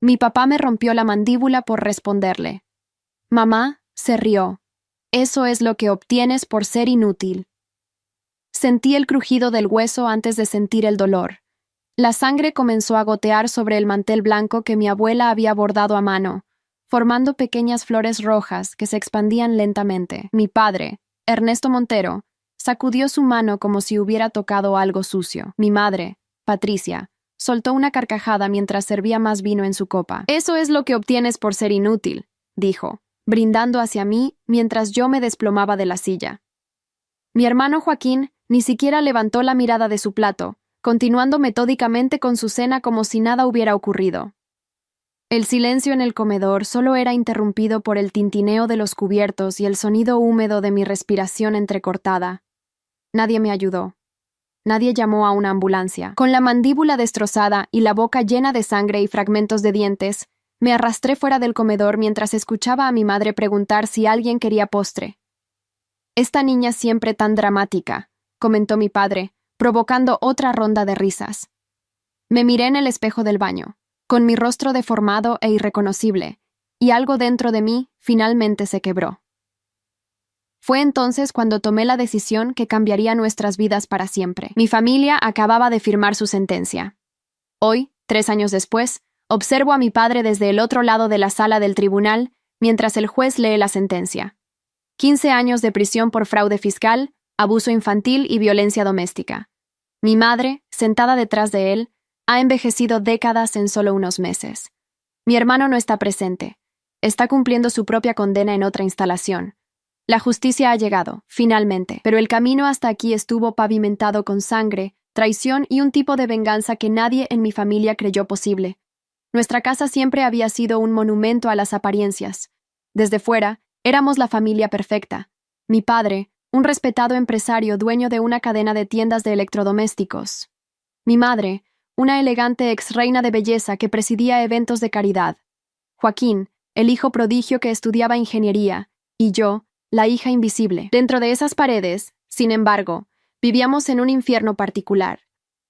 Mi papá me rompió la mandíbula por responderle. Mamá se rió. Eso es lo que obtienes por ser inútil. Sentí el crujido del hueso antes de sentir el dolor. La sangre comenzó a gotear sobre el mantel blanco que mi abuela había bordado a mano, formando pequeñas flores rojas que se expandían lentamente. Mi padre, Ernesto Montero, sacudió su mano como si hubiera tocado algo sucio. Mi madre, Patricia, soltó una carcajada mientras servía más vino en su copa. Eso es lo que obtienes por ser inútil, dijo, brindando hacia mí mientras yo me desplomaba de la silla. Mi hermano Joaquín ni siquiera levantó la mirada de su plato, continuando metódicamente con su cena como si nada hubiera ocurrido. El silencio en el comedor solo era interrumpido por el tintineo de los cubiertos y el sonido húmedo de mi respiración entrecortada. Nadie me ayudó. Nadie llamó a una ambulancia. Con la mandíbula destrozada y la boca llena de sangre y fragmentos de dientes, me arrastré fuera del comedor mientras escuchaba a mi madre preguntar si alguien quería postre. «Esta niña siempre tan dramática», comentó mi padre, provocando otra ronda de risas. Me miré en el espejo del baño, con mi rostro deformado e irreconocible, y algo dentro de mí finalmente se quebró. Fue entonces cuando tomé la decisión que cambiaría nuestras vidas para siempre. Mi familia acababa de firmar su sentencia. Hoy, 3 años después, observo a mi padre desde el otro lado de la sala del tribunal mientras el juez lee la sentencia. 15 años de prisión por fraude fiscal, abuso infantil y violencia doméstica. Mi madre, sentada detrás de él, ha envejecido décadas en solo unos meses. Mi hermano no está presente. Está cumpliendo su propia condena en otra instalación. La justicia ha llegado, finalmente, pero el camino hasta aquí estuvo pavimentado con sangre, traición y un tipo de venganza que nadie en mi familia creyó posible. Nuestra casa siempre había sido un monumento a las apariencias. Desde fuera, éramos la familia perfecta. Mi padre, un respetado empresario dueño de una cadena de tiendas de electrodomésticos. Mi madre, una elegante ex-reina de belleza que presidía eventos de caridad. Joaquín, el hijo prodigio que estudiaba ingeniería, y yo, la hija invisible. Dentro de esas paredes, sin embargo, vivíamos en un infierno particular.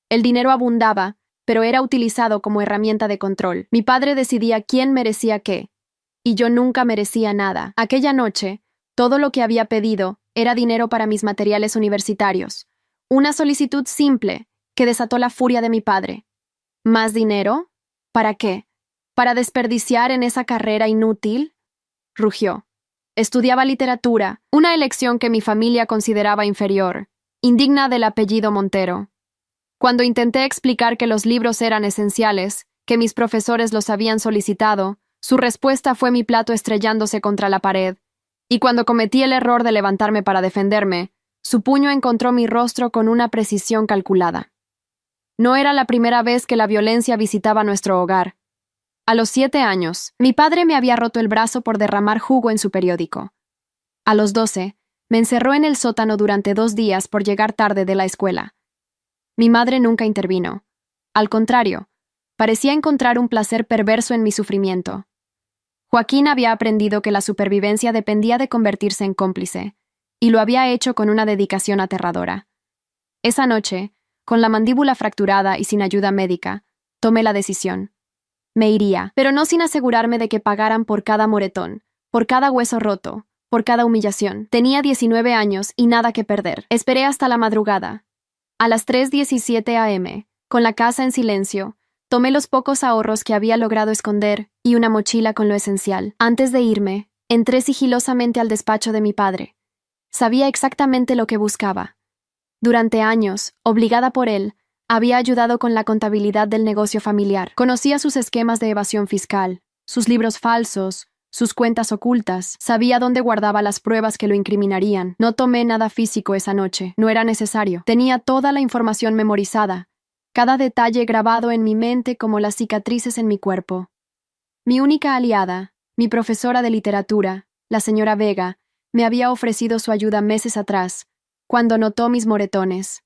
El dinero abundaba, pero era utilizado como herramienta de control. Mi padre decidía quién merecía qué, y yo nunca merecía nada. Aquella noche, todo lo que había pedido era dinero para mis materiales universitarios. Una solicitud simple que desató la furia de mi padre. ¿Más dinero? ¿Para qué? ¿Para desperdiciar en esa carrera inútil? Rugió. Estudiaba literatura, una elección que mi familia consideraba inferior, indigna del apellido Montero. Cuando intenté explicar que los libros eran esenciales, que mis profesores los habían solicitado, su respuesta fue mi plato estrellándose contra la pared, y cuando cometí el error de levantarme para defenderme, su puño encontró mi rostro con una precisión calculada. No era la primera vez que la violencia visitaba nuestro hogar. A los 7 años, mi padre me había roto el brazo por derramar jugo en su periódico. A los 12, me encerró en el sótano durante 2 días por llegar tarde de la escuela. Mi madre nunca intervino. Al contrario, parecía encontrar un placer perverso en mi sufrimiento. Joaquín había aprendido que la supervivencia dependía de convertirse en cómplice, y lo había hecho con una dedicación aterradora. Esa noche, con la mandíbula fracturada y sin ayuda médica, tomé la decisión. Me iría, pero no sin asegurarme de que pagaran por cada moretón, por cada hueso roto, por cada humillación. Tenía 19 años y nada que perder. Esperé hasta la madrugada. A las 3:17 a.m., con la casa en silencio, tomé los pocos ahorros que había logrado esconder y una mochila con lo esencial. Antes de irme, entré sigilosamente al despacho de mi padre. Sabía exactamente lo que buscaba. Durante años, obligada por él, había ayudado con la contabilidad del negocio familiar. Conocía sus esquemas de evasión fiscal, sus libros falsos, sus cuentas ocultas. Sabía dónde guardaba las pruebas que lo incriminarían. No tomé nada físico esa noche. No era necesario. Tenía toda la información memorizada. Cada detalle grabado en mi mente como las cicatrices en mi cuerpo. Mi única aliada, mi profesora de literatura, la señora Vega, me había ofrecido su ayuda meses atrás, cuando notó mis moretones.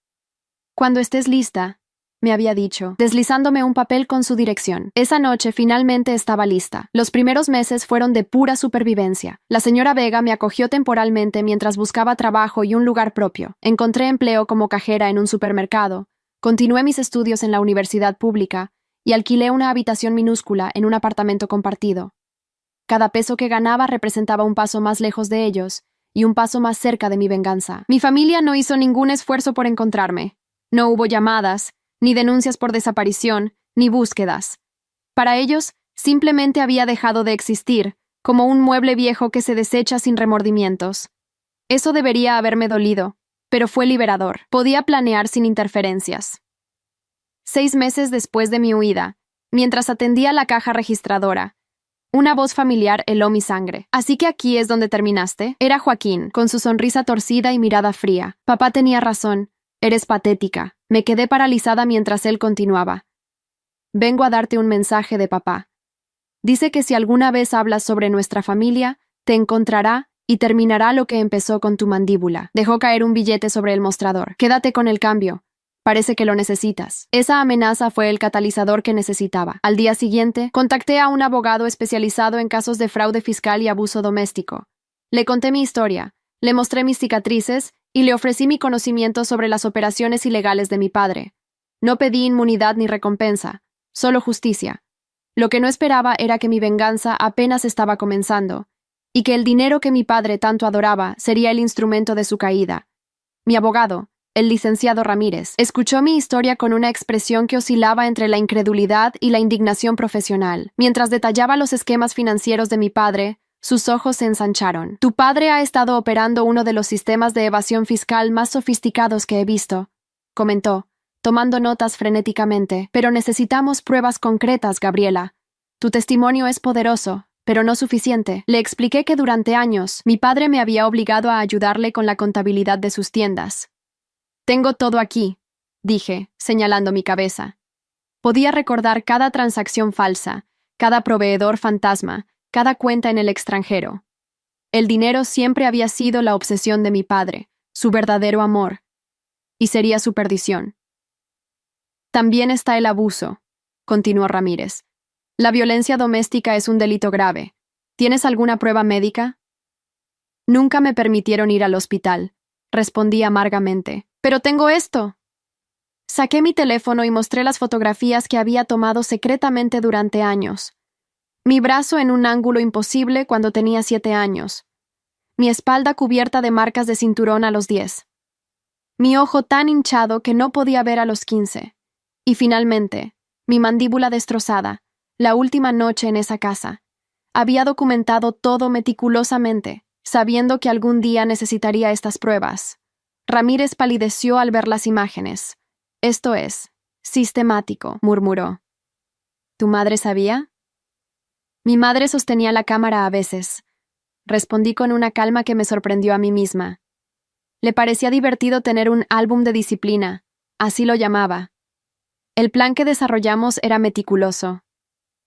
«Cuando estés lista», me había dicho, deslizándome un papel con su dirección. Esa noche finalmente estaba lista. Los primeros meses fueron de pura supervivencia. La señora Vega me acogió temporalmente mientras buscaba trabajo y un lugar propio. Encontré empleo como cajera en un supermercado. Continué mis estudios en la universidad pública y alquilé una habitación minúscula en un apartamento compartido. Cada peso que ganaba representaba un paso más lejos de ellos y un paso más cerca de mi venganza. Mi familia no hizo ningún esfuerzo por encontrarme. No hubo llamadas, ni denuncias por desaparición, ni búsquedas. Para ellos, simplemente había dejado de existir, como un mueble viejo que se desecha sin remordimientos. Eso debería haberme dolido, pero fue liberador. Podía planear sin interferencias. 6 meses después de mi huida, mientras atendía la caja registradora, una voz familiar heló mi sangre. «¿Así que aquí es donde terminaste?» Era Joaquín, con su sonrisa torcida y mirada fría. «Papá tenía razón. Eres patética». Me quedé paralizada mientras él continuaba. «Vengo a darte un mensaje de papá. Dice que si alguna vez hablas sobre nuestra familia, te encontrará y terminará lo que empezó con tu mandíbula». Dejó caer un billete sobre el mostrador. «Quédate con el cambio. Parece que lo necesitas». Esa amenaza fue el catalizador que necesitaba. Al día siguiente, contacté a un abogado especializado en casos de fraude fiscal y abuso doméstico. Le conté mi historia, le mostré mis cicatrices y le ofrecí mi conocimiento sobre las operaciones ilegales de mi padre. No pedí inmunidad ni recompensa, solo justicia. Lo que no esperaba era que mi venganza apenas estaba comenzando, y que el dinero que mi padre tanto adoraba sería el instrumento de su caída. Mi abogado, el licenciado Ramírez, escuchó mi historia con una expresión que oscilaba entre la incredulidad y la indignación profesional. Mientras detallaba los esquemas financieros de mi padre, sus ojos se ensancharon. «Tu padre ha estado operando uno de los sistemas de evasión fiscal más sofisticados que he visto», comentó, tomando notas frenéticamente. «Pero necesitamos pruebas concretas, Gabriela. Tu testimonio es poderoso, pero no suficiente». Le expliqué que durante años mi padre me había obligado a ayudarle con la contabilidad de sus tiendas. «Tengo todo aquí», dije, señalando mi cabeza. Podía recordar cada transacción falsa, cada proveedor fantasma, cada cuenta en el extranjero. El dinero siempre había sido la obsesión de mi padre, su verdadero amor, y sería su perdición. «También está el abuso», continuó Ramírez. «La violencia doméstica es un delito grave. ¿Tienes alguna prueba médica?» «Nunca me permitieron ir al hospital», respondí amargamente. «Pero tengo esto». Saqué mi teléfono y mostré las fotografías que había tomado secretamente durante años. Mi brazo en un ángulo imposible cuando tenía 7 años. Mi espalda cubierta de marcas de cinturón a los 10. Mi ojo tan hinchado que no podía ver a los 15. Y finalmente, mi mandíbula destrozada, la última noche en esa casa. Había documentado todo meticulosamente, sabiendo que algún día necesitaría estas pruebas. Ramírez palideció al ver las imágenes. «Esto es sistemático», murmuró. «¿Tu madre sabía?» «Mi madre sostenía la cámara a veces», respondí con una calma que me sorprendió a mí misma. Le parecía divertido tener un álbum de disciplina, así lo llamaba. El plan que desarrollamos era meticuloso.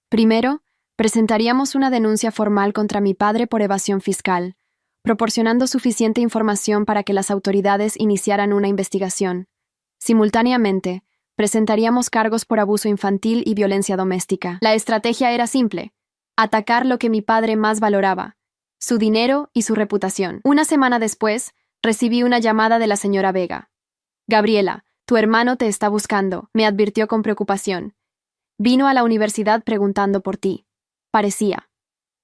Primero, presentaríamos una denuncia formal contra mi padre por evasión fiscal, proporcionando suficiente información para que las autoridades iniciaran una investigación. Simultáneamente, presentaríamos cargos por abuso infantil y violencia doméstica. La estrategia era simple: atacar lo que mi padre más valoraba, su dinero y su reputación. Una semana después, recibí una llamada de la señora Vega. «Gabriela, tu hermano te está buscando», me advirtió con preocupación. «Vino a la universidad preguntando por ti. Parecía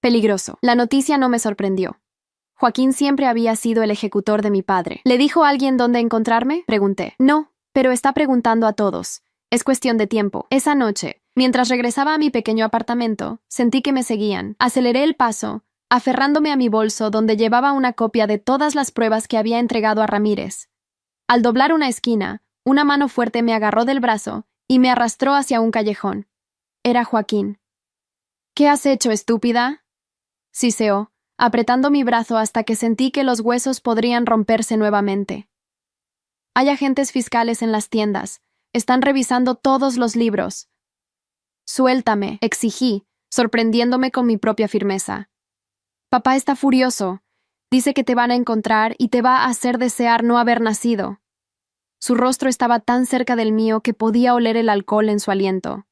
peligroso». La noticia no me sorprendió. Joaquín siempre había sido el ejecutor de mi padre. «¿Le dijo a alguien dónde encontrarme?», pregunté. «No, pero está preguntando a todos. Es cuestión de tiempo». Esa noche, mientras regresaba a mi pequeño apartamento, sentí que me seguían. Aceleré el paso, aferrándome a mi bolso donde llevaba una copia de todas las pruebas que había entregado a Ramírez. Al doblar una esquina, una mano fuerte me agarró del brazo y me arrastró hacia un callejón. Era Joaquín. «¿Qué has hecho, estúpida?», siseó, apretando mi brazo hasta que sentí que los huesos podrían romperse nuevamente. «Hay agentes fiscales en las tiendas. Están revisando todos los libros». «Suéltame», exigí, sorprendiéndome con mi propia firmeza. «Papá está furioso. Dice que te van a encontrar y te va a hacer desear no haber nacido». Su rostro estaba tan cerca del mío que podía oler el alcohol en su aliento.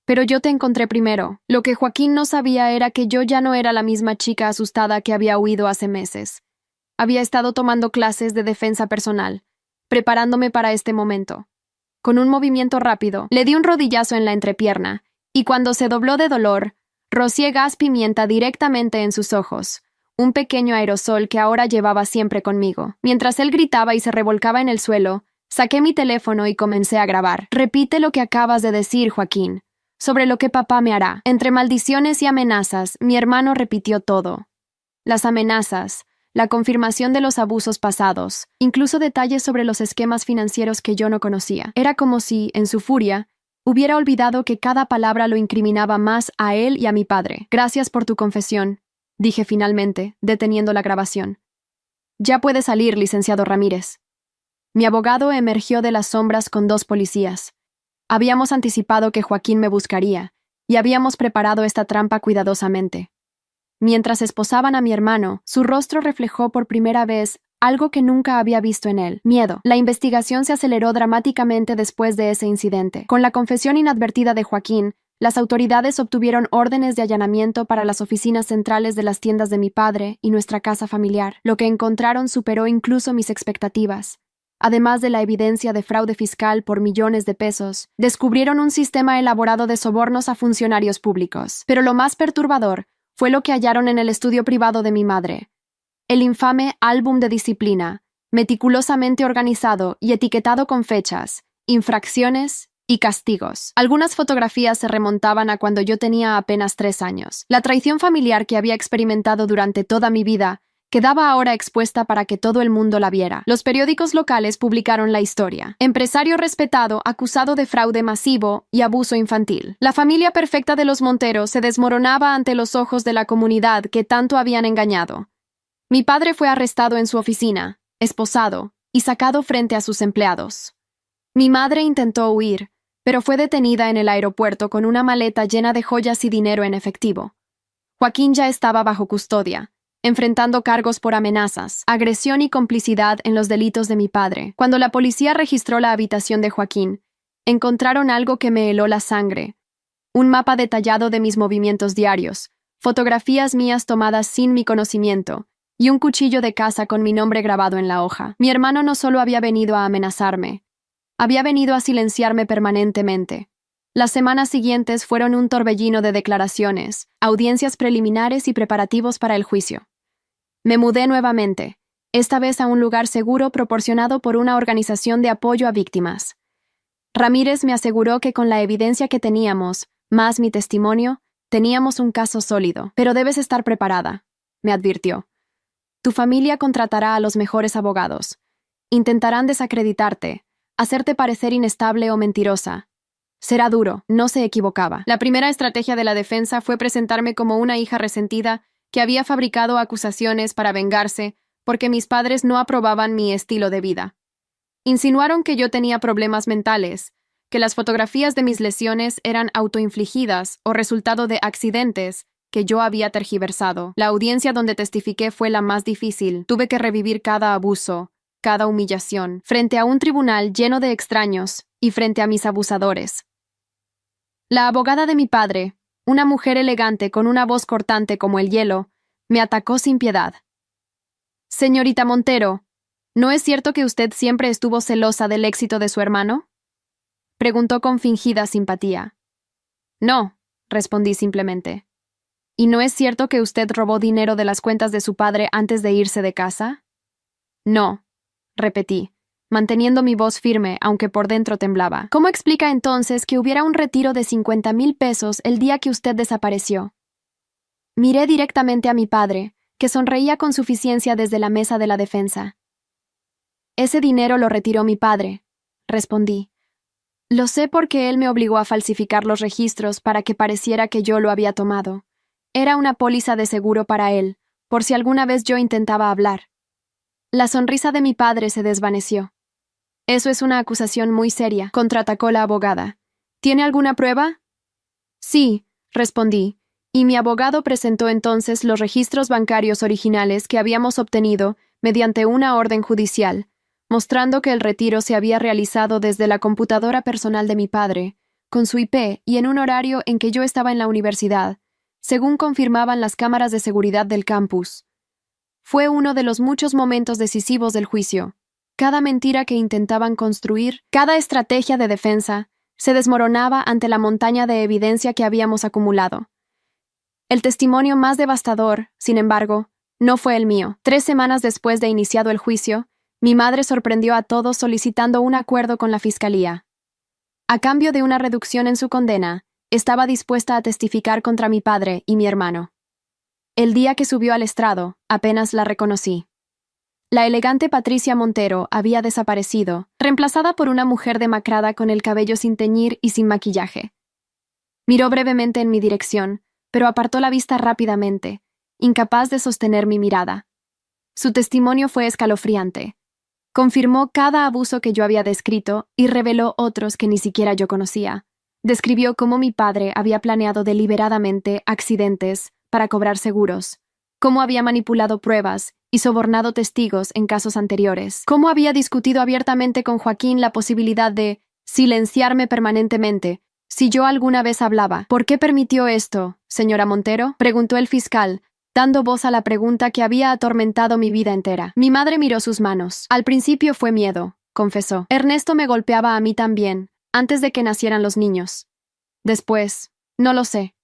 «Pero yo te encontré primero». Lo que Joaquín no sabía era que yo ya no era la misma chica asustada que había huido hace meses. Había estado tomando clases de defensa personal, preparándome para este momento. Con un movimiento rápido, le di un rodillazo en la entrepierna, y cuando se dobló de dolor, rocié gas pimienta directamente en sus ojos, un pequeño aerosol que ahora llevaba siempre conmigo. Mientras él gritaba y se revolcaba en el suelo, saqué mi teléfono y comencé a grabar. Repite lo que acabas de decir, Joaquín, sobre lo que papá me hará. Entre maldiciones y amenazas, mi hermano repitió todo. Las amenazas, la confirmación de los abusos pasados, incluso detalles sobre los esquemas financieros que yo no conocía. Era como si, en su furia, hubiera olvidado que cada palabra lo incriminaba más a él y a mi padre. Gracias por tu confesión, dije finalmente, deteniendo la grabación. Ya puede salir, licenciado Ramírez. Mi abogado emergió de las sombras con 2 policías. Habíamos anticipado que Joaquín me buscaría, y habíamos preparado esta trampa cuidadosamente. Mientras esposaban a mi hermano, su rostro reflejó por primera vez algo que nunca había visto en él: miedo. La investigación se aceleró dramáticamente después de ese incidente. Con la confesión inadvertida de Joaquín, las autoridades obtuvieron órdenes de allanamiento para las oficinas centrales de las tiendas de mi padre y nuestra casa familiar. Lo que encontraron superó incluso mis expectativas. Además de la evidencia de fraude fiscal por millones de pesos, descubrieron un sistema elaborado de sobornos a funcionarios públicos. Pero lo más perturbador fue lo que hallaron en el estudio privado de mi madre: el infame álbum de disciplina, meticulosamente organizado y etiquetado con fechas, infracciones y castigos. Algunas fotografías se remontaban a cuando yo tenía apenas 3 años. La traición familiar que había experimentado durante toda mi vida quedaba ahora expuesta para que todo el mundo la viera. Los periódicos locales publicaron la historia: empresario respetado acusado de fraude masivo y abuso infantil. La familia perfecta de los Montero se desmoronaba ante los ojos de la comunidad que tanto habían engañado. Mi padre fue arrestado en su oficina, esposado y sacado frente a sus empleados. Mi madre intentó huir, pero fue detenida en el aeropuerto con una maleta llena de joyas y dinero en efectivo. Joaquín ya estaba bajo custodia, enfrentando cargos por amenazas, agresión y complicidad en los delitos de mi padre. Cuando la policía registró la habitación de Joaquín, encontraron algo que me heló la sangre: un mapa detallado de mis movimientos diarios, fotografías mías tomadas sin mi conocimiento, y un cuchillo de caza con mi nombre grabado en la hoja. Mi hermano no solo había venido a amenazarme, había venido a silenciarme permanentemente. Las semanas siguientes fueron un torbellino de declaraciones, audiencias preliminares y preparativos para el juicio. Me mudé nuevamente, esta vez a un lugar seguro proporcionado por una organización de apoyo a víctimas. Ramírez me aseguró que con la evidencia que teníamos, más mi testimonio, teníamos un caso sólido. Pero debes estar preparada, me advirtió. Tu familia contratará a los mejores abogados. Intentarán desacreditarte, hacerte parecer inestable o mentirosa. Será duro, no se equivocaba. La primera estrategia de la defensa fue presentarme como una hija resentida que había fabricado acusaciones para vengarse porque mis padres no aprobaban mi estilo de vida. Insinuaron que yo tenía problemas mentales, que las fotografías de mis lesiones eran autoinfligidas o resultado de accidentes que yo había tergiversado. La audiencia donde testifiqué fue la más difícil. Tuve que revivir cada abuso, cada humillación, frente a un tribunal lleno de extraños y frente a mis abusadores. La abogada de mi padre, una mujer elegante con una voz cortante como el hielo, me atacó sin piedad. Señorita Montero, ¿no es cierto que usted siempre estuvo celosa del éxito de su hermano?, preguntó con fingida simpatía. No, respondí simplemente. ¿Y no es cierto que usted robó dinero de las cuentas de su padre antes de irse de casa? No, repetí, manteniendo mi voz firme, aunque por dentro temblaba. ¿Cómo explica entonces que hubiera un retiro de 50,000 pesos el día que usted desapareció? Miré directamente a mi padre, que sonreía con suficiencia desde la mesa de la defensa. Ese dinero lo retiró mi padre, respondí. Lo sé porque él me obligó a falsificar los registros para que pareciera que yo lo había tomado. Era una póliza de seguro para él, por si alguna vez yo intentaba hablar. La sonrisa de mi padre se desvaneció. Eso es una acusación muy seria, contraatacó la abogada. ¿Tiene alguna prueba? Sí, respondí, y mi abogado presentó entonces los registros bancarios originales que habíamos obtenido mediante una orden judicial, mostrando que el retiro se había realizado desde la computadora personal de mi padre, con su IP y en un horario en que yo estaba en la universidad, según confirmaban las cámaras de seguridad del campus. Fue uno de los muchos momentos decisivos del juicio. Cada mentira que intentaban construir, cada estrategia de defensa, se desmoronaba ante la montaña de evidencia que habíamos acumulado. El testimonio más devastador, sin embargo, no fue el mío. 3 semanas después de iniciado el juicio, mi madre sorprendió a todos solicitando un acuerdo con la fiscalía. A cambio de una reducción en su condena, estaba dispuesta a testificar contra mi padre y mi hermano. El día que subió al estrado, apenas la reconocí. La elegante Patricia Montero había desaparecido, reemplazada por una mujer demacrada con el cabello sin teñir y sin maquillaje. Miró brevemente en mi dirección, pero apartó la vista rápidamente, incapaz de sostener mi mirada. Su testimonio fue escalofriante. Confirmó cada abuso que yo había descrito y reveló otros que ni siquiera yo conocía. Describió cómo mi padre había planeado deliberadamente accidentes para cobrar seguros, cómo había manipulado pruebas y sobornado testigos en casos anteriores, cómo había discutido abiertamente con Joaquín la posibilidad de silenciarme permanentemente si yo alguna vez hablaba. ¿Por qué permitió esto, señora Montero?, preguntó el fiscal, dando voz a la pregunta que había atormentado mi vida entera. Mi madre miró sus manos. Al principio fue miedo, confesó. Ernesto me golpeaba a mí también, antes de que nacieran los niños. Después, no lo sé.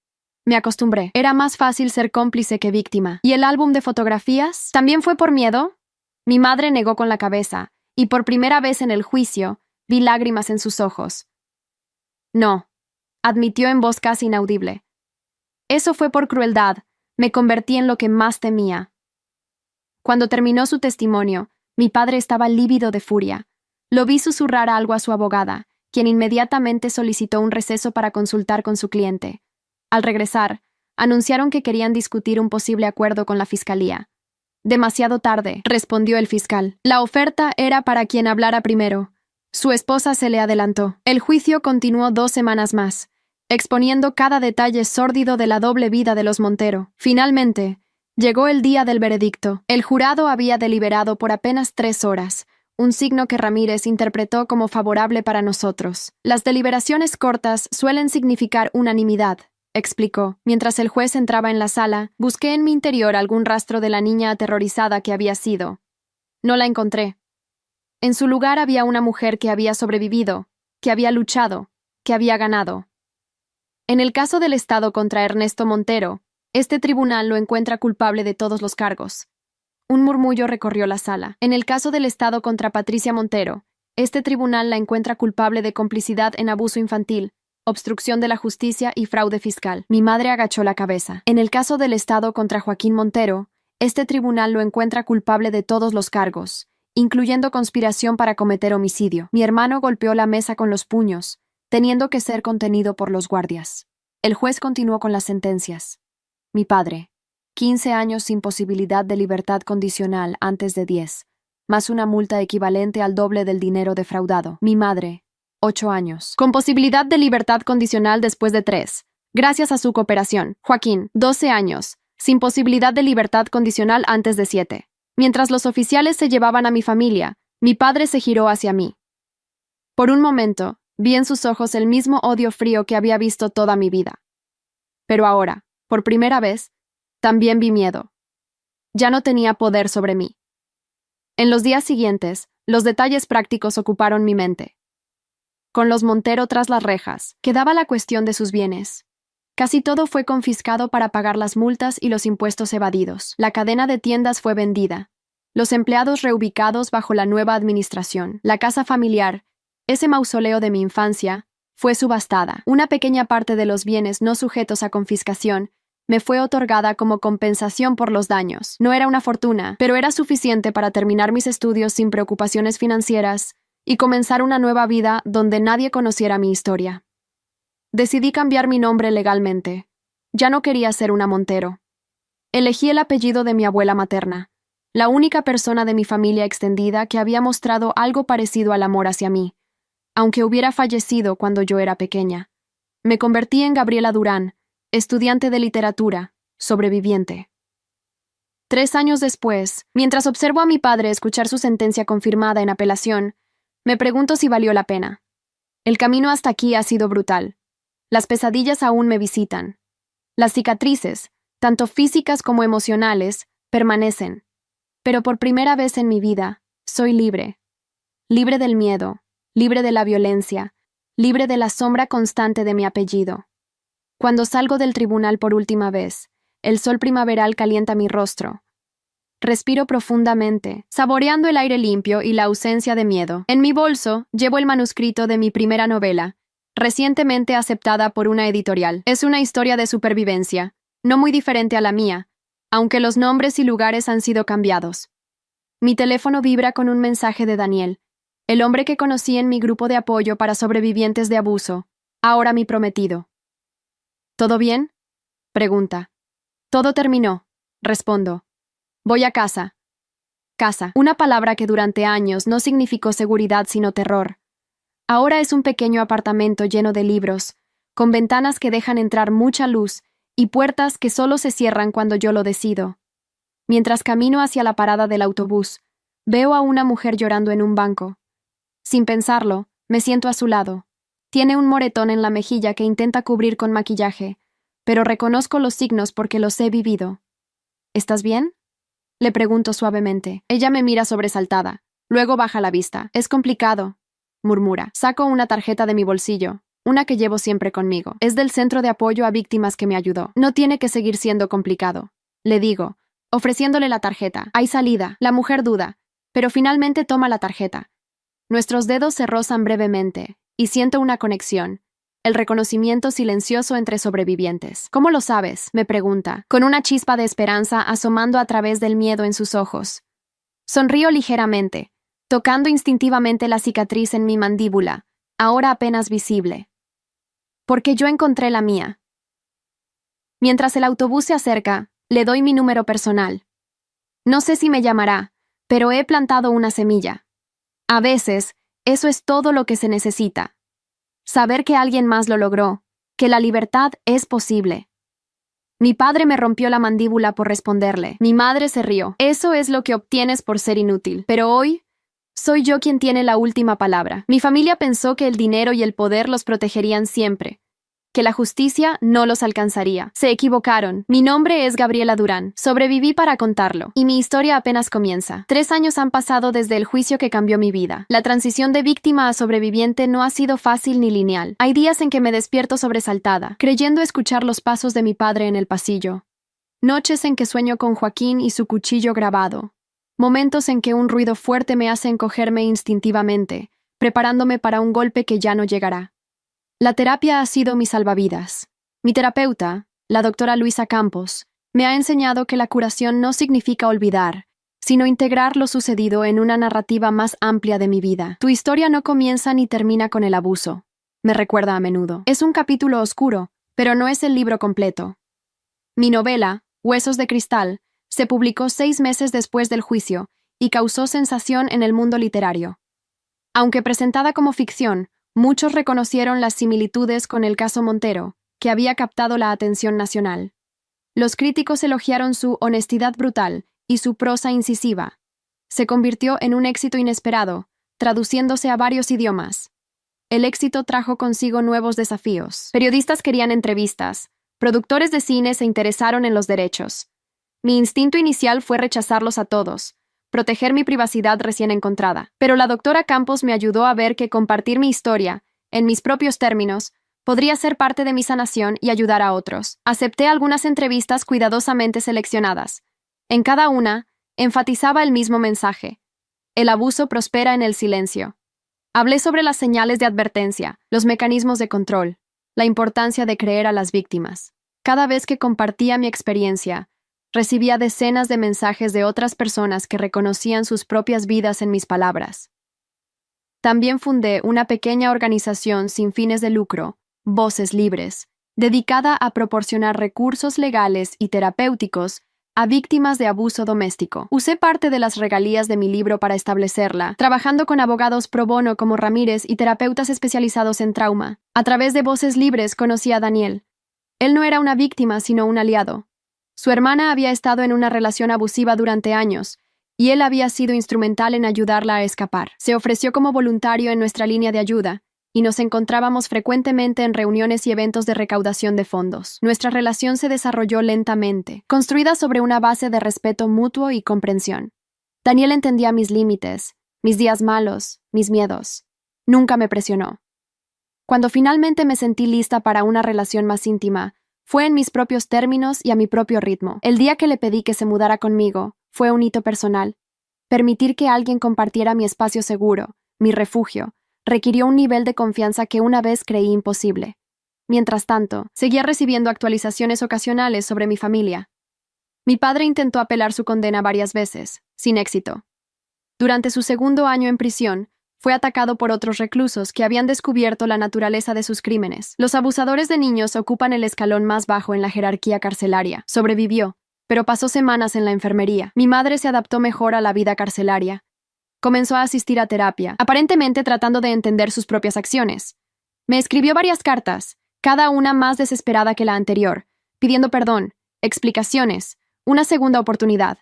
Me acostumbré. Era más fácil ser cómplice que víctima. ¿Y el álbum de fotografías? ¿También fue por miedo? Mi madre negó con la cabeza, y por primera vez en el juicio, vi lágrimas en sus ojos. No, admitió en voz casi inaudible. Eso fue por crueldad. Me convertí en lo que más temía. Cuando terminó su testimonio, mi padre estaba lívido de furia. Lo vi susurrar algo a su abogada, quien inmediatamente solicitó un receso para consultar con su cliente. Al regresar, anunciaron que querían discutir un posible acuerdo con la fiscalía. Demasiado tarde, respondió el fiscal. La oferta era para quien hablara primero. Su esposa se le adelantó. El juicio continuó 2 semanas más, exponiendo cada detalle sórdido de la doble vida de los Montero. Finalmente, llegó el día del veredicto. El jurado había deliberado por apenas 3 horas, un signo que Ramírez interpretó como favorable para nosotros. Las deliberaciones cortas suelen significar unanimidad, explicó. Mientras el juez entraba en la sala, busqué en mi interior algún rastro de la niña aterrorizada que había sido. No la encontré. En su lugar había una mujer que había sobrevivido, que había luchado, que había ganado. En el caso del Estado contra Ernesto Montero, este tribunal lo encuentra culpable de todos los cargos. Un murmullo recorrió la sala. En el caso del Estado contra Patricia Montero, este tribunal la encuentra culpable de complicidad en abuso infantil, obstrucción de la justicia y fraude fiscal. Mi madre agachó la cabeza. En el caso del Estado contra Joaquín Montero, este tribunal lo encuentra culpable de todos los cargos, incluyendo conspiración para cometer homicidio. Mi hermano golpeó la mesa con los puños, teniendo que ser contenido por los guardias. El juez continuó con las sentencias. Mi padre, 15 años sin posibilidad de libertad condicional antes de 10, más una multa equivalente al doble del dinero defraudado. Mi madre, 8 años, con posibilidad de libertad condicional después de 3, gracias a su cooperación. Joaquín, 12 años, sin posibilidad de libertad condicional antes de 7. Mientras los oficiales se llevaban a mi familia, mi padre se giró hacia mí. Por un momento, vi en sus ojos el mismo odio frío que había visto toda mi vida. Pero ahora, por primera vez, también vi miedo. Ya no tenía poder sobre mí. En los días siguientes, los detalles prácticos ocuparon mi mente. Con los Montero tras las rejas, quedaba la cuestión de sus bienes. Casi todo fue confiscado para pagar las multas y los impuestos evadidos. La cadena de tiendas fue vendida. Los empleados reubicados bajo la nueva administración. La casa familiar, ese mausoleo de mi infancia, fue subastada. Una pequeña parte de los bienes no sujetos a confiscación me fue otorgada como compensación por los daños. No era una fortuna, pero era suficiente para terminar mis estudios sin preocupaciones financieras y comenzar una nueva vida donde nadie conociera mi historia. Decidí cambiar mi nombre legalmente. Ya no quería ser una Montero. Elegí el apellido de mi abuela materna, la única persona de mi familia extendida que había mostrado algo parecido al amor hacia mí, aunque hubiera fallecido cuando yo era pequeña. Me convertí en Gabriela Durán, estudiante de literatura, sobreviviente. 3 años después, mientras observo a mi padre escuchar su sentencia confirmada en apelación, me pregunto si valió la pena. El camino hasta aquí ha sido brutal. Las pesadillas aún me visitan. Las cicatrices, tanto físicas como emocionales, permanecen. Pero por primera vez en mi vida, soy libre. libre del miedo, libre de la violencia, libre de la sombra constante de mi apellido. Cuando salgo del tribunal por última vez, el sol primaveral calienta mi rostro. Respiro profundamente, saboreando el aire limpio y la ausencia de miedo. En mi bolso llevo el manuscrito de mi primera novela, recientemente aceptada por una editorial. Es una historia de supervivencia, no muy diferente a la mía, aunque los nombres y lugares han sido cambiados. Mi teléfono vibra con un mensaje de Daniel, el hombre que conocí en mi grupo de apoyo para sobrevivientes de abuso, ahora mi prometido. ¿Todo bien?, pregunta. Todo terminó, respondo. Voy a casa. Casa, una palabra que durante años no significó seguridad sino terror. Ahora es un pequeño apartamento lleno de libros, con ventanas que dejan entrar mucha luz y puertas que solo se cierran cuando yo lo decido. Mientras camino hacia la parada del autobús, veo a una mujer llorando en un banco. Sin pensarlo, me siento a su lado. Tiene un moretón en la mejilla que intenta cubrir con maquillaje, pero reconozco los signos porque los he vivido. ¿Estás bien?, le pregunto suavemente. Ella me mira sobresaltada. Luego baja la vista. Es complicado, murmura. Saco una tarjeta de mi bolsillo, una que llevo siempre conmigo. Es del centro de apoyo a víctimas que me ayudó. No tiene que seguir siendo complicado, le digo, ofreciéndole la tarjeta. Hay salida. La mujer duda, pero finalmente toma la tarjeta. Nuestros dedos se rozan brevemente, y siento una conexión. El reconocimiento silencioso entre sobrevivientes. ¿Cómo lo sabes?, me pregunta, con una chispa de esperanza asomando a través del miedo en sus ojos. Sonrío ligeramente, tocando instintivamente la cicatriz en mi mandíbula, ahora apenas visible. Porque yo encontré la mía. Mientras el autobús se acerca, le doy mi número personal. No sé si me llamará, pero he plantado una semilla. A veces, eso es todo lo que se necesita. Saber que alguien más lo logró, que la libertad es posible. Mi padre me rompió la mandíbula por responderle. Mi madre se rió. Eso es lo que obtienes por ser inútil. Pero hoy, soy yo quien tiene la última palabra. Mi familia pensó que el dinero y el poder los protegerían siempre, que la justicia no los alcanzaría. Se equivocaron. Mi nombre es Gabriela Durán. Sobreviví para contarlo. Y mi historia apenas comienza. 3 años han pasado desde el juicio que cambió mi vida. La transición de víctima a sobreviviente no ha sido fácil ni lineal. Hay días en que me despierto sobresaltada, creyendo escuchar los pasos de mi padre en el pasillo. Noches en que sueño con Joaquín y su cuchillo grabado. Momentos en que un ruido fuerte me hace encogerme instintivamente, preparándome para un golpe que ya no llegará. La terapia ha sido mi salvavidas. Mi terapeuta, la doctora Luisa Campos, me ha enseñado que la curación no significa olvidar, sino integrar lo sucedido en una narrativa más amplia de mi vida. Tu historia no comienza ni termina con el abuso, me recuerda a menudo. Es un capítulo oscuro, pero no es el libro completo. Mi novela, Huesos de Cristal, se publicó 6 meses después del juicio y causó sensación en el mundo literario. Aunque presentada como ficción, muchos reconocieron las similitudes con el caso Montero, que había captado la atención nacional. Los críticos elogiaron su honestidad brutal y su prosa incisiva. Se convirtió en un éxito inesperado, traduciéndose a varios idiomas. El éxito trajo consigo nuevos desafíos. Periodistas querían entrevistas, productores de cine se interesaron en los derechos. Mi instinto inicial fue rechazarlos a todos, proteger mi privacidad recién encontrada. Pero la doctora Campos me ayudó a ver que compartir mi historia, en mis propios términos, podría ser parte de mi sanación y ayudar a otros. Acepté algunas entrevistas cuidadosamente seleccionadas. En cada una, enfatizaba el mismo mensaje. El abuso prospera en el silencio. Hablé sobre las señales de advertencia, los mecanismos de control, la importancia de creer a las víctimas. Cada vez que compartía mi experiencia, recibía decenas de mensajes de otras personas que reconocían sus propias vidas en mis palabras. También fundé una pequeña organización sin fines de lucro, Voces Libres, dedicada a proporcionar recursos legales y terapéuticos a víctimas de abuso doméstico. Usé parte de las regalías de mi libro para establecerla, trabajando con abogados pro bono como Ramírez y terapeutas especializados en trauma. A través de Voces Libres conocí a Daniel. Él no era una víctima, sino un aliado. Su hermana había estado en una relación abusiva durante años, y él había sido instrumental en ayudarla a escapar. Se ofreció como voluntario en nuestra línea de ayuda, y nos encontrábamos frecuentemente en reuniones y eventos de recaudación de fondos. Nuestra relación se desarrolló lentamente, construida sobre una base de respeto mutuo y comprensión. Daniel entendía mis límites, mis días malos, mis miedos. Nunca me presionó. Cuando finalmente me sentí lista para una relación más íntima, fue en mis propios términos y a mi propio ritmo. El día que le pedí que se mudara conmigo fue un hito personal. Permitir que alguien compartiera mi espacio seguro, mi refugio, requirió un nivel de confianza que una vez creí imposible. Mientras tanto, seguía recibiendo actualizaciones ocasionales sobre mi familia. Mi padre intentó apelar su condena varias veces, sin éxito. Durante su segundo año en prisión, fue atacado por otros reclusos que habían descubierto la naturaleza de sus crímenes. Los abusadores de niños ocupan el escalón más bajo en la jerarquía carcelaria. Sobrevivió, pero pasó semanas en la enfermería. Mi madre se adaptó mejor a la vida carcelaria. Comenzó a asistir a terapia, aparentemente tratando de entender sus propias acciones. Me escribió varias cartas, cada una más desesperada que la anterior, pidiendo perdón, explicaciones, una segunda oportunidad.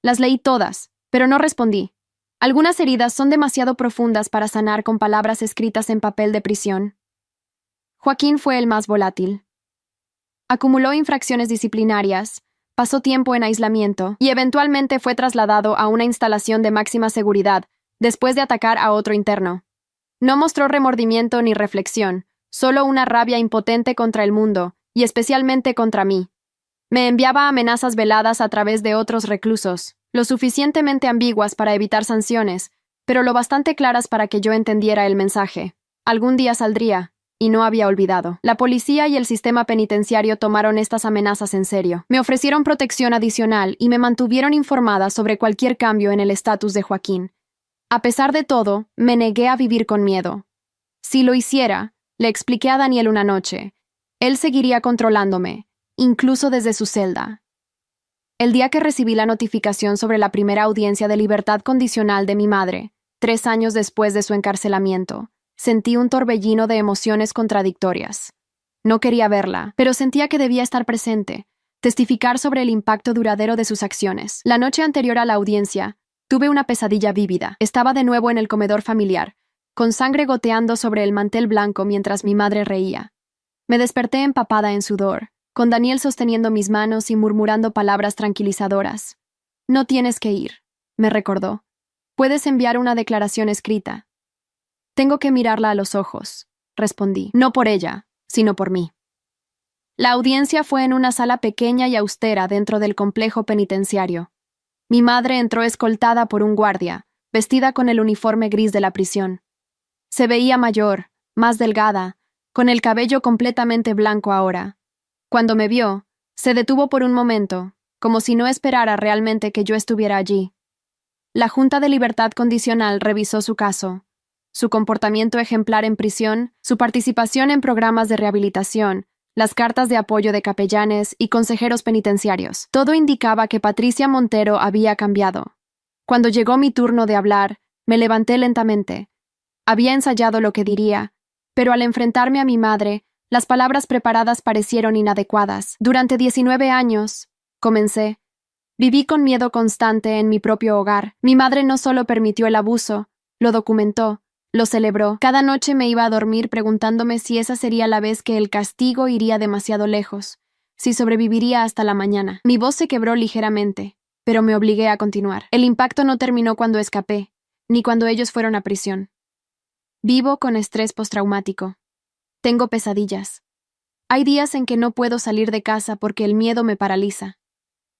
Las leí todas, pero no respondí. Algunas heridas son demasiado profundas para sanar con palabras escritas en papel de prisión. Joaquín fue el más volátil. Acumuló infracciones disciplinarias, pasó tiempo en aislamiento y eventualmente fue trasladado a una instalación de máxima seguridad después de atacar a otro interno. No mostró remordimiento ni reflexión, solo una rabia impotente contra el mundo y especialmente contra mí. Me enviaba amenazas veladas a través de otros reclusos, lo suficientemente ambiguas para evitar sanciones, pero lo bastante claras para que yo entendiera el mensaje. Algún día saldría, y no había olvidado. La policía y el sistema penitenciario tomaron estas amenazas en serio. Me ofrecieron protección adicional y me mantuvieron informada sobre cualquier cambio en el estatus de Joaquín. A pesar de todo, me negué a vivir con miedo. Si lo hiciera, le expliqué a Daniel una noche, él seguiría controlándome, incluso desde su celda. El día que recibí la notificación sobre la primera audiencia de libertad condicional de mi madre, 3 años después de su encarcelamiento, sentí un torbellino de emociones contradictorias. No quería verla, pero sentía que debía estar presente, testificar sobre el impacto duradero de sus acciones. La noche anterior a la audiencia, tuve una pesadilla vívida. Estaba de nuevo en el comedor familiar, con sangre goteando sobre el mantel blanco mientras mi madre reía. Me desperté empapada en sudor, con Daniel sosteniendo mis manos y murmurando palabras tranquilizadoras. No tienes que ir, me recordó. Puedes enviar una declaración escrita. Tengo que mirarla a los ojos, respondí. No por ella, sino por mí. La audiencia fue en una sala pequeña y austera dentro del complejo penitenciario. Mi madre entró escoltada por un guardia, vestida con el uniforme gris de la prisión. Se veía mayor, más delgada, con el cabello completamente blanco ahora. Cuando me vio, se detuvo por un momento, como si no esperara realmente que yo estuviera allí. La Junta de Libertad Condicional revisó su caso, su comportamiento ejemplar en prisión, su participación en programas de rehabilitación, las cartas de apoyo de capellanes y consejeros penitenciarios. Todo indicaba que Patricia Montero había cambiado. Cuando llegó mi turno de hablar, me levanté lentamente. Había ensayado lo que diría, pero al enfrentarme a mi madre, las palabras preparadas parecieron inadecuadas. Durante 19 años, comencé, viví con miedo constante en mi propio hogar. Mi madre no solo permitió el abuso, lo documentó, lo celebró. Cada noche me iba a dormir preguntándome si esa sería la vez que el castigo iría demasiado lejos, si sobreviviría hasta la mañana. Mi voz se quebró ligeramente, pero me obligué a continuar. El impacto no terminó cuando escapé, ni cuando ellos fueron a prisión. Vivo con estrés postraumático. Tengo pesadillas. Hay días en que no puedo salir de casa porque el miedo me paraliza.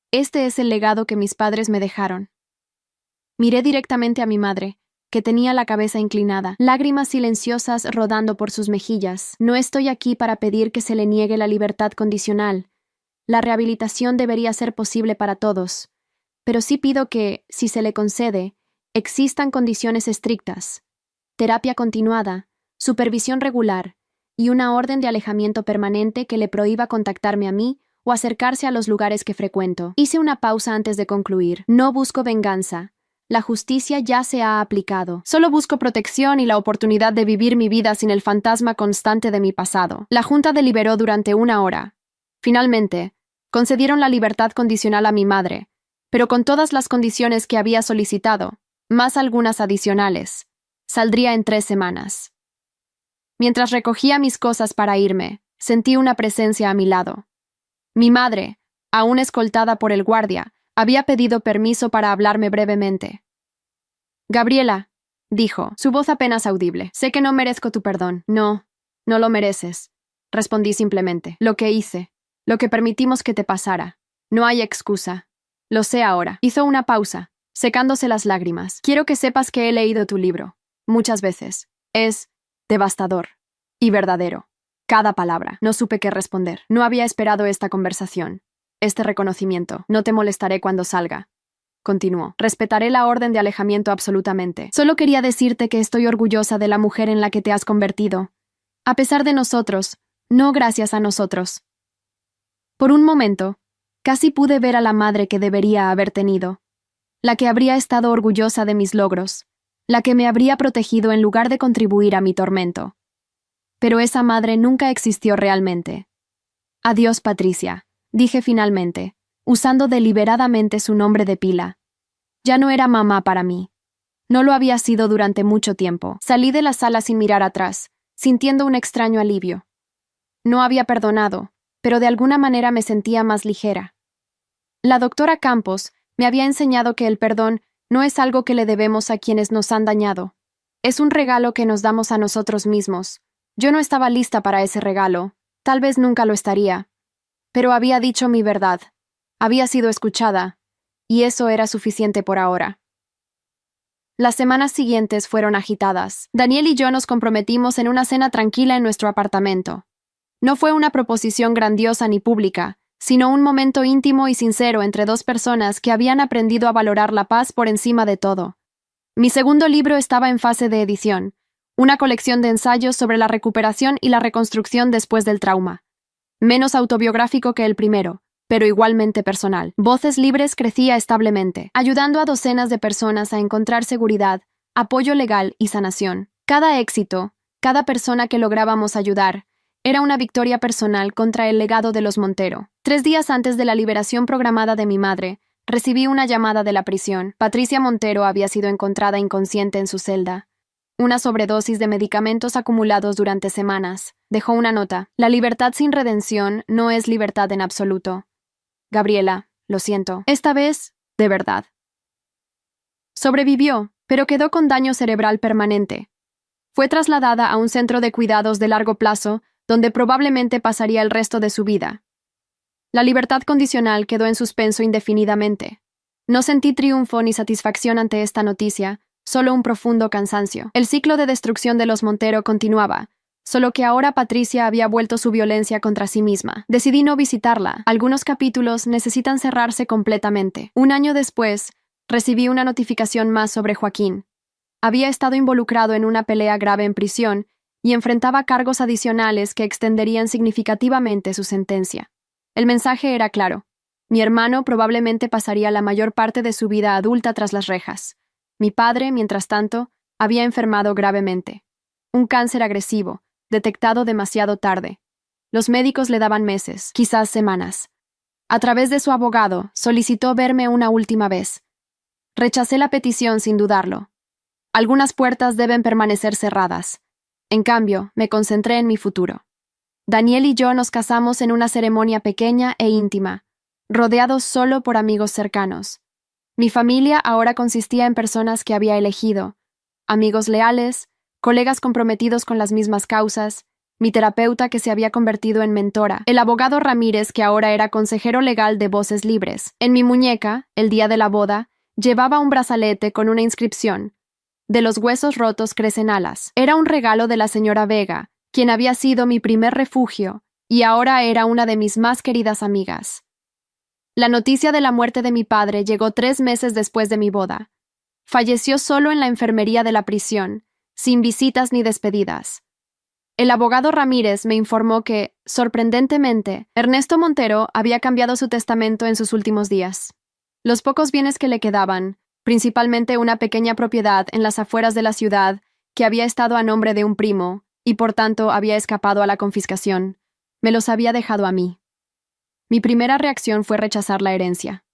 Este es el legado que mis padres me dejaron. Miré directamente a mi madre, que tenía la cabeza inclinada, lágrimas silenciosas rodando por sus mejillas. No estoy aquí para pedir que se le niegue la libertad condicional. La rehabilitación debería ser posible para todos. Pero sí pido que, si se le concede, existan condiciones estrictas, terapia continuada, supervisión regular, y una orden de alejamiento permanente que le prohíba contactarme a mí o acercarse a los lugares que frecuento. Hice una pausa antes de concluir. No busco venganza. La justicia ya se ha aplicado. Solo busco protección y la oportunidad de vivir mi vida sin el fantasma constante de mi pasado. La Junta deliberó durante 1 hora. Finalmente, concedieron la libertad condicional a mi madre, pero con todas las condiciones que había solicitado, más algunas adicionales. Saldría en 3 semanas. Mientras recogía mis cosas para irme, sentí una presencia a mi lado. Mi madre, aún escoltada por el guardia, había pedido permiso para hablarme brevemente. «Gabriela», dijo, su voz apenas audible. Sé que no merezco tu perdón. No, no lo mereces. Respondí simplemente. Lo que hice, lo que permitimos que te pasara. No hay excusa. Lo sé ahora. Hizo una pausa, secándose las lágrimas. Quiero que sepas que he leído tu libro. Muchas veces. Es devastador y verdadero. Cada palabra. No supe qué responder. No había esperado esta conversación. Este reconocimiento. No te molestaré cuando salga. Continuó. Respetaré la orden de alejamiento absolutamente. Solo quería decirte que estoy orgullosa de la mujer en la que te has convertido. A pesar de nosotros, no gracias a nosotros. Por un momento, casi pude ver a la madre que debería haber tenido. La que habría estado orgullosa de mis logros. La que me habría protegido en lugar de contribuir a mi tormento. Pero esa madre nunca existió realmente. Adiós, Patricia, dije finalmente, usando deliberadamente su nombre de pila. Ya no era mamá para mí. No lo había sido durante mucho tiempo. Salí de la sala sin mirar atrás, sintiendo un extraño alivio. No había perdonado, pero de alguna manera me sentía más ligera. La doctora Campos me había enseñado que el perdón no es algo que le debemos a quienes nos han dañado. Es un regalo que nos damos a nosotros mismos. Yo no estaba lista para ese regalo. Tal vez nunca lo estaría. Pero había dicho mi verdad. Había sido escuchada. Y eso era suficiente por ahora. Las semanas siguientes fueron agitadas. Daniel y yo nos comprometimos en una cena tranquila en nuestro apartamento. No fue una proposición grandiosa ni pública, sino un momento íntimo y sincero entre dos personas que habían aprendido a valorar la paz por encima de todo. Mi segundo libro estaba en fase de edición, una colección de ensayos sobre la recuperación y la reconstrucción después del trauma. Menos autobiográfico que el primero, pero igualmente personal. Voces Libres crecía establemente, ayudando a docenas de personas a encontrar seguridad, apoyo legal y sanación. Cada éxito, cada persona que lográbamos ayudar, era una victoria personal contra el legado de los Montero. 3 días antes de la liberación programada de mi madre, recibí una llamada de la prisión. Patricia Montero había sido encontrada inconsciente en su celda. Una sobredosis de medicamentos acumulados durante semanas. Dejó una nota. La libertad sin redención no es libertad en absoluto. Gabriela, lo siento. Esta vez, de verdad. Sobrevivió, pero quedó con daño cerebral permanente. Fue trasladada a un centro de cuidados de largo plazo, donde probablemente pasaría el resto de su vida. La libertad condicional quedó en suspenso indefinidamente. No sentí triunfo ni satisfacción ante esta noticia, solo un profundo cansancio. El ciclo de destrucción de los Montero continuaba, solo que ahora Patricia había vuelto su violencia contra sí misma. Decidí no visitarla. Algunos capítulos necesitan cerrarse completamente. 1 año después, recibí una notificación más sobre Joaquín. Había estado involucrado en una pelea grave en prisión y enfrentaba cargos adicionales que extenderían significativamente su sentencia. El mensaje era claro. Mi hermano probablemente pasaría la mayor parte de su vida adulta tras las rejas. Mi padre, mientras tanto, había enfermado gravemente. Un cáncer agresivo, detectado demasiado tarde. Los médicos le daban meses, quizás semanas. A través de su abogado, solicitó verme una última vez. Rechacé la petición sin dudarlo. Algunas puertas deben permanecer cerradas. En cambio, me concentré en mi futuro. Daniel y yo nos casamos en una ceremonia pequeña e íntima, rodeados solo por amigos cercanos. Mi familia ahora consistía en personas que había elegido, amigos leales, colegas comprometidos con las mismas causas, mi terapeuta que se había convertido en mentora, el abogado Ramírez que ahora era consejero legal de Voces Libres. En mi muñeca, el día de la boda, llevaba un brazalete con una inscripción: de los huesos rotos crecen alas. Era un regalo de la señora Vega, quien había sido mi primer refugio, y ahora era una de mis más queridas amigas. La noticia de la muerte de mi padre llegó 3 meses después de mi boda. Falleció solo en la enfermería de la prisión, sin visitas ni despedidas. El abogado Ramírez me informó que, sorprendentemente, Ernesto Montero había cambiado su testamento en sus últimos días. Los pocos bienes que le quedaban, principalmente una pequeña propiedad en las afueras de la ciudad que había estado a nombre de un primo y por tanto había escapado a la confiscación, me los había dejado a mí. Mi primera reacción fue rechazar la herencia.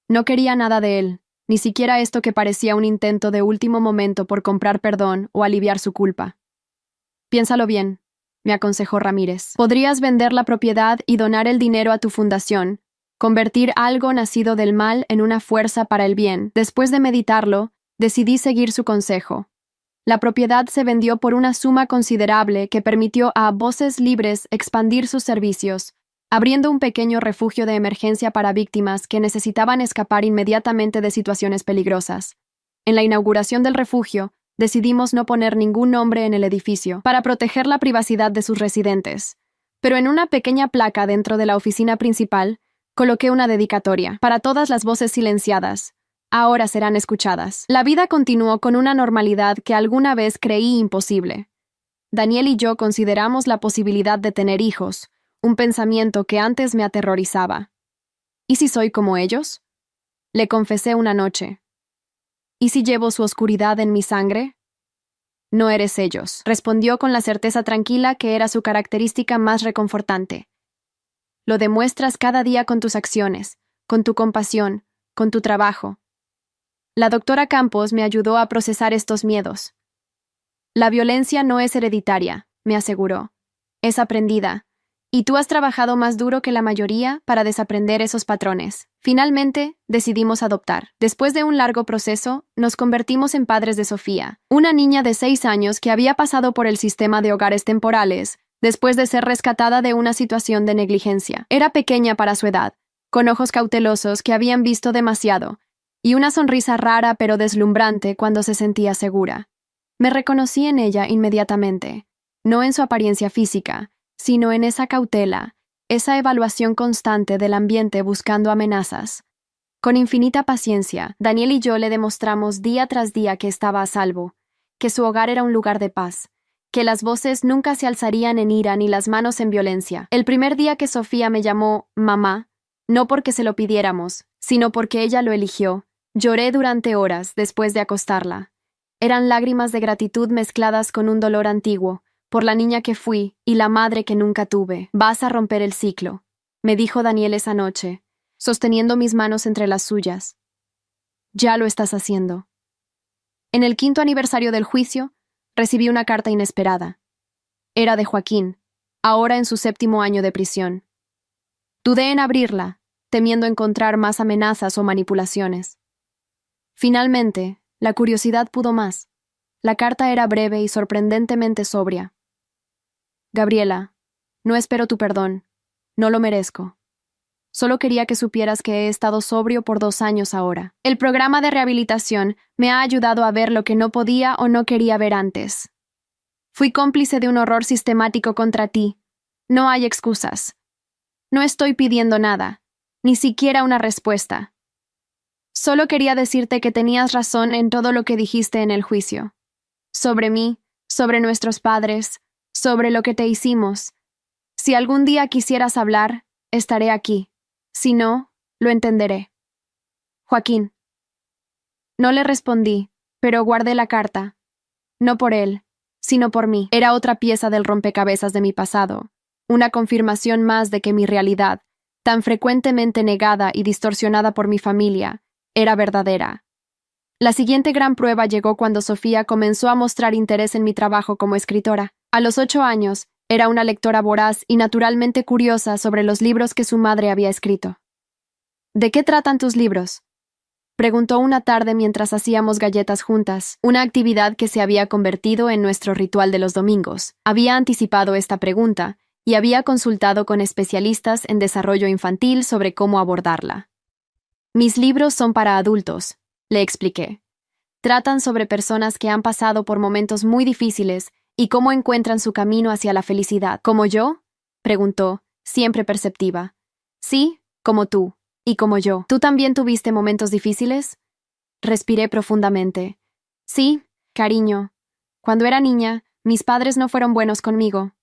No quería nada de él, ni siquiera esto que parecía un intento de último momento por comprar perdón o aliviar su culpa. Piénsalo bien, me aconsejó Ramírez. Podrías vender la propiedad y donar el dinero a tu fundación, convertir algo nacido del mal en una fuerza para el bien. Después de meditarlo, decidí seguir su consejo. La propiedad se vendió por una suma considerable que permitió a Voces Libres expandir sus servicios, abriendo un pequeño refugio de emergencia para víctimas que necesitaban escapar inmediatamente de situaciones peligrosas. En la inauguración del refugio, decidimos no poner ningún nombre en el edificio para proteger la privacidad de sus residentes, pero en una pequeña placa dentro de la oficina principal coloqué una dedicatoria para todas las voces silenciadas. Ahora serán escuchadas. La vida continuó con una normalidad que alguna vez creí imposible. Daniel y yo consideramos la posibilidad de tener hijos, un pensamiento que antes me aterrorizaba. ¿Y si soy como ellos? Le confesé una noche. ¿Y si llevo su oscuridad en mi sangre? No eres ellos, respondió con la certeza tranquila que era su característica más reconfortante. Lo demuestras cada día con tus acciones, con tu compasión, con tu trabajo. La doctora Campos me ayudó a procesar estos miedos. La violencia no es hereditaria, me aseguró. Es aprendida. Y tú has trabajado más duro que la mayoría para desaprender esos patrones. Finalmente, decidimos adoptar. Después de un largo proceso, nos convertimos en padres de Sofía, una niña de 6 años que había pasado por el sistema de hogares temporales, después de ser rescatada de una situación de negligencia. Era pequeña para su edad, con ojos cautelosos que habían visto demasiado, y una sonrisa rara pero deslumbrante cuando se sentía segura. Me reconocí en ella inmediatamente, no en su apariencia física, sino en esa cautela, esa evaluación constante del ambiente buscando amenazas. Con infinita paciencia, Daniel y yo le demostramos día tras día que estaba a salvo, que su hogar era un lugar de paz, que las voces nunca se alzarían en ira ni las manos en violencia. El primer día que Sofía me llamó mamá, no porque se lo pidiéramos, sino porque ella lo eligió, lloré durante horas después de acostarla. Eran lágrimas de gratitud mezcladas con un dolor antiguo, por la niña que fui y la madre que nunca tuve. Vas a romper el ciclo, me dijo Daniel esa noche, sosteniendo mis manos entre las suyas. Ya lo estás haciendo. En el 5º aniversario del juicio, recibí una carta inesperada. Era de Joaquín, ahora en su 7º año de prisión. Dudé en abrirla, temiendo encontrar más amenazas o manipulaciones. Finalmente, la curiosidad pudo más. La carta era breve y sorprendentemente sobria. Gabriela, no espero tu perdón. No lo merezco. Solo quería que supieras que he estado sobrio por 2 años ahora. El programa de rehabilitación me ha ayudado a ver lo que no podía o no quería ver antes. Fui cómplice de un horror sistemático contra ti. No hay excusas. No estoy pidiendo nada, ni siquiera una respuesta. Solo quería decirte que tenías razón en todo lo que dijiste en el juicio. Sobre mí, sobre nuestros padres, sobre lo que te hicimos. Si algún día quisieras hablar, estaré aquí. Si no, lo entenderé. Joaquín. No le respondí, pero guardé la carta. No por él, sino por mí. Era otra pieza del rompecabezas de mi pasado, una confirmación más de que mi realidad, tan frecuentemente negada y distorsionada por mi familia, era verdadera. La siguiente gran prueba llegó cuando Sofía comenzó a mostrar interés en mi trabajo como escritora. A los 8 años, era una lectora voraz y naturalmente curiosa sobre los libros que su madre había escrito. ¿De qué tratan tus libros?, preguntó una tarde mientras hacíamos galletas juntas, una actividad que se había convertido en nuestro ritual de los domingos. Había anticipado esta pregunta y había consultado con especialistas en desarrollo infantil sobre cómo abordarla. Mis libros son para adultos, le expliqué. Tratan sobre personas que han pasado por momentos muy difíciles y cómo encuentran su camino hacia la felicidad. ¿Como yo?, preguntó, siempre perceptiva. Sí, como tú, y como yo. ¿Tú también tuviste momentos difíciles? Respiré profundamente. Sí, cariño. Cuando era niña, mis padres no fueron buenos conmigo.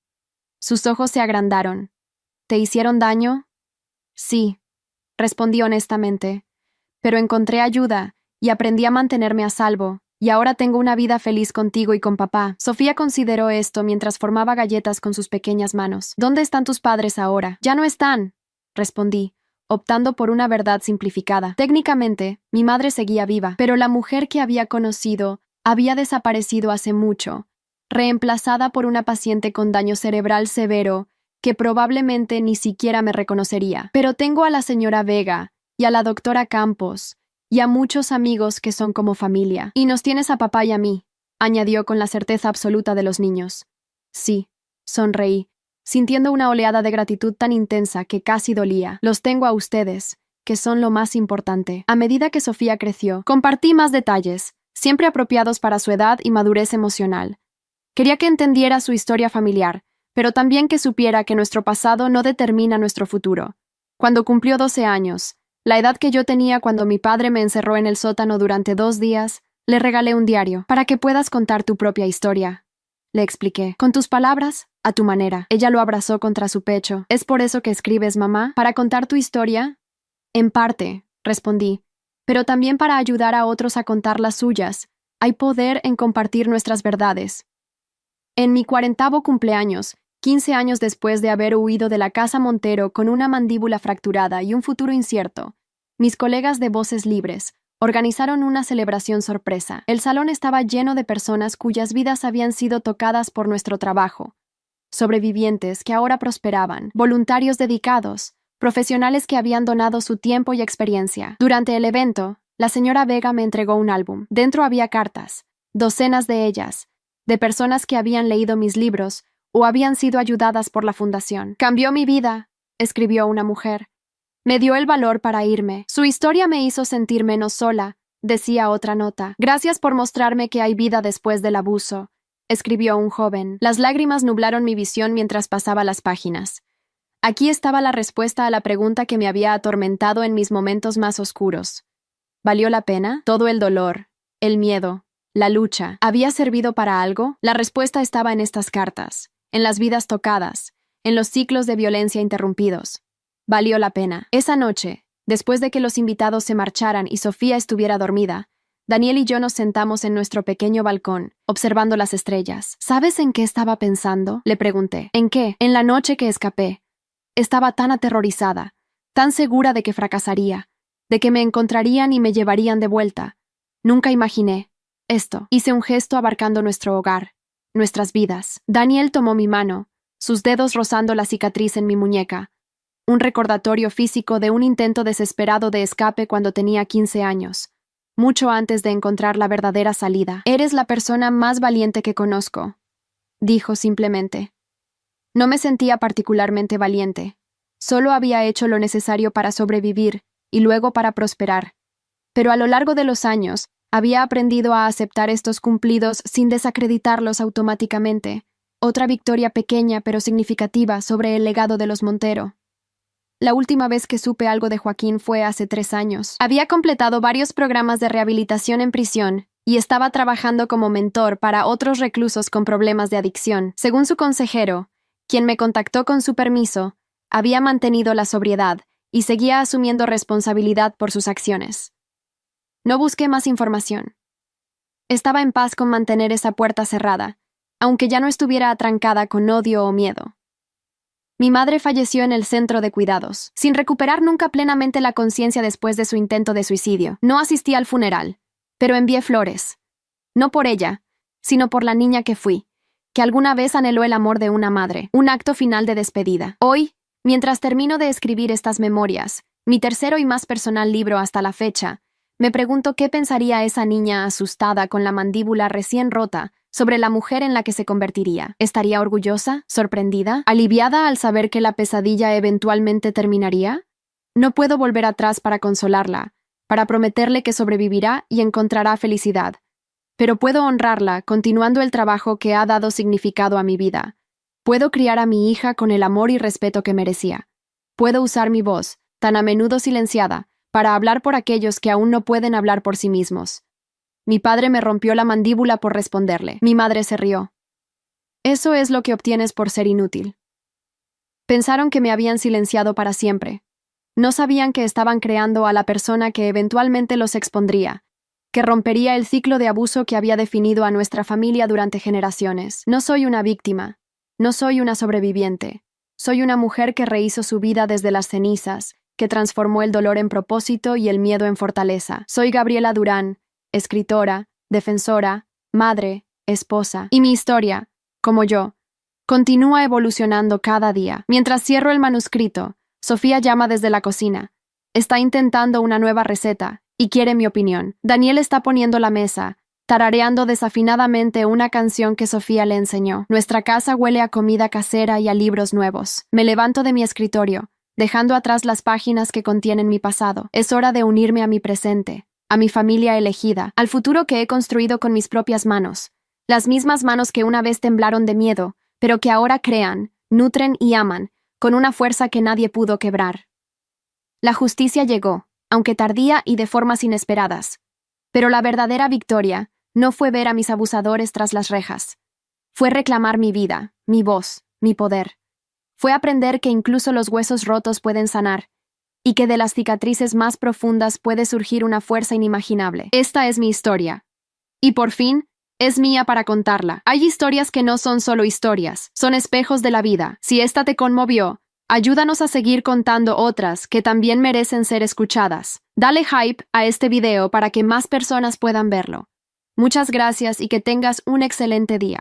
Sus ojos se agrandaron. ¿Te hicieron daño? Sí, respondí honestamente. Pero encontré ayuda y aprendí a mantenerme a salvo, y ahora tengo una vida feliz contigo y con papá. Sofía consideró esto mientras formaba galletas con sus pequeñas manos. ¿Dónde están tus padres ahora? Ya no están, respondí, optando por una verdad simplificada. Técnicamente, mi madre seguía viva, pero la mujer que había conocido había desaparecido hace mucho, reemplazada por una paciente con daño cerebral severo que probablemente ni siquiera me reconocería. Pero tengo a la señora Vega y a la doctora Campos y a muchos amigos que son como familia. Y nos tienes a papá y a mí. añadió con la certeza absoluta de los niños. Sí, sonreí, sintiendo una oleada de gratitud tan intensa que casi dolía. Los tengo a ustedes, que son lo más importante. A medida que Sofía creció, compartí más detalles, siempre apropiados para su edad y madurez emocional. Quería que entendiera su historia familiar, pero también que supiera que nuestro pasado no determina nuestro futuro. Cuando cumplió 12 años, la edad que yo tenía cuando mi padre me encerró en el sótano durante 2 días, le regalé un diario, para que puedas contar tu propia historia. Le expliqué, con tus palabras, a tu manera. Ella lo abrazó contra su pecho. ¿Es por eso que escribes, mamá? ¿Para contar tu historia? En parte, respondí, pero también para ayudar a otros a contar las suyas. Hay poder en compartir nuestras verdades. En mi 40º cumpleaños, 15 años después de haber huido de la casa Montero con una mandíbula fracturada y un futuro incierto, mis colegas de Voces Libres organizaron una celebración sorpresa. El salón estaba lleno de personas cuyas vidas habían sido tocadas por nuestro trabajo. Sobrevivientes que ahora prosperaban, voluntarios dedicados, profesionales que habían donado su tiempo y experiencia. Durante el evento, la señora Vega me entregó un álbum. Dentro había cartas, docenas de ellas, de personas que habían leído mis libros o habían sido ayudadas por la fundación. Cambió mi vida, escribió una mujer. Me dio el valor para irme. Su historia me hizo sentir menos sola, decía otra nota. Gracias por mostrarme que hay vida después del abuso, escribió un joven. Las lágrimas nublaron mi visión mientras pasaba las páginas. Aquí estaba la respuesta a la pregunta que me había atormentado en mis momentos más oscuros. ¿Valió la pena? Todo el dolor, el miedo, la lucha, ¿había servido para algo? La respuesta estaba en estas cartas, en las vidas tocadas, en los ciclos de violencia interrumpidos. Valió la pena. Esa noche, después de que los invitados se marcharan y Sofía estuviera dormida, Daniel y yo nos sentamos en nuestro pequeño balcón, observando las estrellas. ¿Sabes en qué estaba pensando?, le pregunté. ¿En qué? En la noche que escapé. Estaba tan aterrorizada, tan segura de que fracasaría, de que me encontrarían y me llevarían de vuelta. Nunca imaginé esto. Hice un gesto abarcando nuestro hogar, nuestras vidas. Daniel tomó mi mano, sus dedos rozando la cicatriz en mi muñeca. Un recordatorio físico de un intento desesperado de escape cuando tenía 15 años, mucho antes de encontrar la verdadera salida. Eres la persona más valiente que conozco, dijo simplemente. No me sentía particularmente valiente. Solo había hecho lo necesario para sobrevivir y luego para prosperar. Pero a lo largo de los años, había aprendido a aceptar estos cumplidos sin desacreditarlos automáticamente. Otra victoria pequeña pero significativa sobre el legado de los Montero. La última vez que supe algo de Joaquín fue hace 3 años. Había completado varios programas de rehabilitación en prisión y estaba trabajando como mentor para otros reclusos con problemas de adicción. Según su consejero, quien me contactó con su permiso, había mantenido la sobriedad y seguía asumiendo responsabilidad por sus acciones. No busqué más información. Estaba en paz con mantener esa puerta cerrada, aunque ya no estuviera atrancada con odio o miedo. Mi madre falleció en el centro de cuidados, sin recuperar nunca plenamente la conciencia después de su intento de suicidio. No asistí al funeral, pero envié flores. No por ella, sino por la niña que fui, que alguna vez anheló el amor de una madre, un acto final de despedida. Hoy, mientras termino de escribir estas memorias, mi tercero y más personal libro hasta la fecha, me pregunto qué pensaría esa niña asustada con la mandíbula recién rota sobre la mujer en la que se convertiría. ¿Estaría orgullosa? ¿Sorprendida? ¿Aliviada al saber que la pesadilla eventualmente terminaría? No puedo volver atrás para consolarla, para prometerle que sobrevivirá y encontrará felicidad. Pero puedo honrarla continuando el trabajo que ha dado significado a mi vida. Puedo criar a mi hija con el amor y respeto que merecía. Puedo usar mi voz, tan a menudo silenciada, para hablar por aquellos que aún no pueden hablar por sí mismos. Mi padre me rompió la mandíbula por responderle. Mi madre se rió. Eso es lo que obtienes por ser inútil. Pensaron que me habían silenciado para siempre. No sabían que estaban creando a la persona que eventualmente los expondría, que rompería el ciclo de abuso que había definido a nuestra familia durante generaciones. No soy una víctima. No soy una sobreviviente. Soy una mujer que rehizo su vida desde las cenizas, que transformó el dolor en propósito y el miedo en fortaleza. Soy Gabriela Durán, escritora, defensora, madre, esposa. Y mi historia, como yo, continúa evolucionando cada día. Mientras cierro el manuscrito, Sofía llama desde la cocina. Está intentando una nueva receta y quiere mi opinión. Daniel está poniendo la mesa, tarareando desafinadamente una canción que Sofía le enseñó. Nuestra casa huele a comida casera y a libros nuevos. Me levanto de mi escritorio, dejando atrás las páginas que contienen mi pasado. Es hora de unirme a mi presente, a mi familia elegida, al futuro que he construido con mis propias manos. Las mismas manos que una vez temblaron de miedo, pero que ahora crean, nutren y aman, con una fuerza que nadie pudo quebrar. La justicia llegó, aunque tardía y de formas inesperadas. Pero la verdadera victoria no fue ver a mis abusadores tras las rejas. Fue reclamar mi vida, mi voz, mi poder. Fue aprender que incluso los huesos rotos pueden sanar, y que de las cicatrices más profundas puede surgir una fuerza inimaginable. Esta es mi historia. Y por fin, es mía para contarla. Hay historias que no son solo historias, son espejos de la vida. Si esta te conmovió, ayúdanos a seguir contando otras que también merecen ser escuchadas. Dale hype a este video para que más personas puedan verlo. Muchas gracias y que tengas un excelente día.